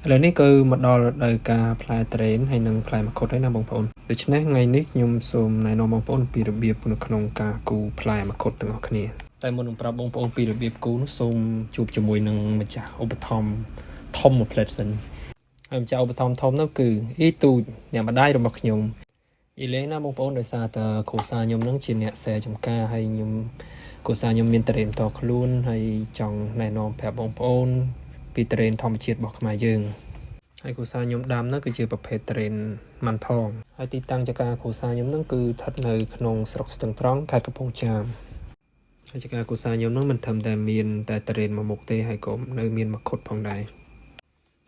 ឥឡូវនេះគឺមកដល់រដូវកាលផ្លែត្រេនហើយនិងផ្លែមង្ឃុតហើយណាបងប្អូនដូច្នេះថ្ងៃនេះខ្ញុំសូមណែនាំបងប្អូនពីរបៀបនៅក្នុងការគូរផ្លែមង្ឃុតទាំងអស់គ្នាតែមុននឹងប្រាប់បងប្អូនពីរបៀបគូរនោះសូមជួបជាមួយនឹងម្ចាស់ឧបត្ថម្ភធំមួយផ្លែតសិនហើយម្ចាស់ឧបត្ថម្ភធំនោះគឺអ៊ីទូចអ្នកម្ដាយរបស់ខ្ញុំអ៊ីលេងណាបងប្អូនដោយសារតែគ្រួសារខ្ញុំនឹងជាអ្នកស្រែចម្ការហើយខ្ញុំគ្រួសារខ្ញុំមានត្រេនតខ្លួនហើយចង់ណែនាំប្រាប់បងប្អូនពីត្រេនធម្មជាតិរបស់ខ្មែរយើងហើយគ្រួសារខ្ញុំដាំនោះគឺជាប្រភេទត្រេនម៉ាន់ថងហើយទីតាំងចការគ្រួសារខ្ញុំនោះគឺស្ថិតនៅក្នុងស្រុកស្ទឹងត្រង់ខេត្តកំពង់ចាមហើយចការគ្រួសារខ្ញុំនោះមិនត្រឹមតែមានតែត្រេនមួយមុខទេហើយក៏នៅមានមង្ឃុតផងដែរ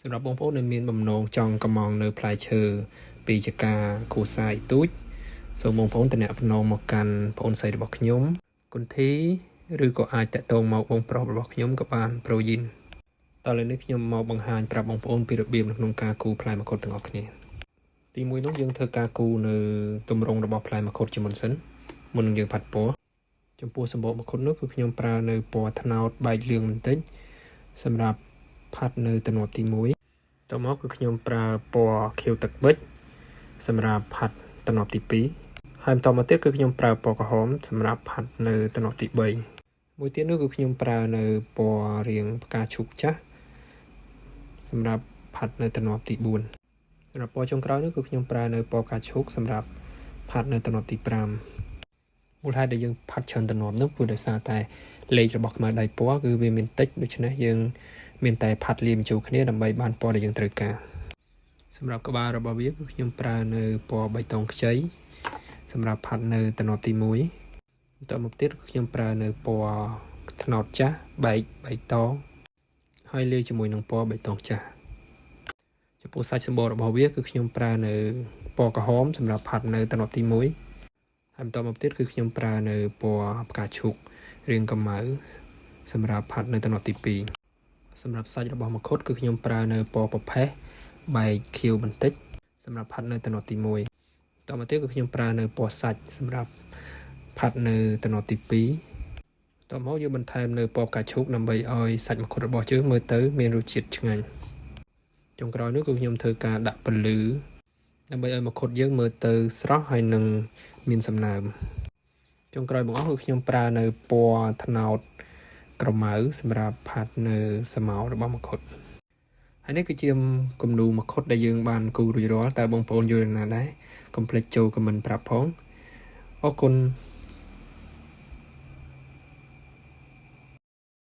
សម្រាប់បងប្អូនដែលមានបំណងចង់កម្មង់នៅផ្លែឈើពីចការគ្រួសារទូចសូមបងប្អូនតំណែងមកកាន់បងប្អូនស្រីរបស់ខ្ញុំគុនធីឬក៏អាចតាក់ទងមកបងប្រុសរបស់ខ្ញុំក៏បានប្រូយីនតើឥឡូវនេះខ្ញុំមកបង្ហាញប្រាប់បងប្អូនពីរបៀបនៅក្នុងការគូរផ្លែមង្ឃុតទាំងអស់គ្នាទីមួយនោះយើងធ្វើការគូរនៅទម្រង់របស់ផ្លែមង្ឃុតជាមុនសិនមុននឹងយើងផាត់ពណ៌ចំពោះសម្បកមង្ឃុតនោះគឺខ្ញុំប្រើនៅពណ៌ត្នោតបែកលឿងបន្តិចសម្រាប់ផាត់នៅទំនាប់ទី1តមកគឺខ្ញុំប្រើពណ៌ខៀវទឹកប៊ិចសម្រាប់ផាត់ទំនាប់ទី2ហើយបន្តមកទៀតគឺខ្ញុំប្រើពណ៌ក្រហមសម្រាប់ផាត់នៅទំនាប់ទី3មួយទៀតនោះគឺខ្ញុំប្រើនៅពណ៌រាងផ្កាឈូកចាស់សម្រាប់ផាត់នៅទំនាប់ទី4សម្រាប់ពណ៌ចុងក្រោយនោះគឺខ្ញុំប្រើនៅពណ៌ផ្កាឈូកសម្រាប់ផាត់នៅទំនាប់ទី5មូលហេតុដែលយើងផាត់ច្រើនទំនាប់នោះគឺដោយសារតែលេខរបស់ខ្មៅដៃពណ៌គឺវាមានតិចដូច្នេះយើងមានតែផាត់លាយបញ្ចូលគ្នាដើម្បីបានពណ៌ដែលយើងត្រូវការសម្រាប់ក្បាលរបស់វាគឺខ្ញុំប្រើនៅពណ៌បៃតងខ្ចីសម្រាប់ផាត់នៅទំនាប់ទី1បន្តមកទៀតខ្ញុំប្រើនៅពណ៌ត្នោតចាស់បែកបៃតងហើយលាយជាមួយនឹងពណ៌បៃតងចាស់ចំពោះសាច់សម្បករបស់វាគឺខ្ញុំប្រើនៅពណ៌ក្រហមសម្រាប់ផាត់នៅទំនាប់ទី1ហើយបន្តមកទៀតគឺខ្ញុំប្រើនៅពណ៌ផ្កាឈូករាងកម្មៅសម្រាប់ផាត់នៅទំនាប់ទី2សម្រាប់សាច់របស់មង្ឃុតគឺខ្ញុំប្រើនៅពណ៌ប្រផេះបែកខៀវបន្តិចសម្រាប់ផាត់នៅទំនាប់ទី1តមកទៀតគឺខ្ញុំប្រើនៅពណ៌សាច់សម្រាប់ផាត់នៅទំនាប់ទី2តមកយកបន្ថែមនៅពណ៌ផ្កាឈូកដើម្បីឲ្យសាច់មង្ឃុតរបស់យើងមើលទៅមានរសជាតិឆ្ងាញ់ចុងក្រោយនោះគឺខ្ញុំធ្វើការដាក់ពន្លឺដើម្បីឲ្យមង្ឃុតយើងមើលទៅស្រស់ហើយនឹងមានសំណើមចុងក្រោយបង្អស់គឺខ្ញុំប្រើនៅពណ៌ត្នោតក្រមៅសម្រាប់ផាត់នៅស្រមោលរបស់មង្ឃុតហើយនេះគឺជាគំនូរមង្ឃុតដែលយើងបានគូររួចរាល់តើបងប្អូនយល់ណាដែរកុំភ្លេចចូលខមមិនប្រាប់ផងអរគុណ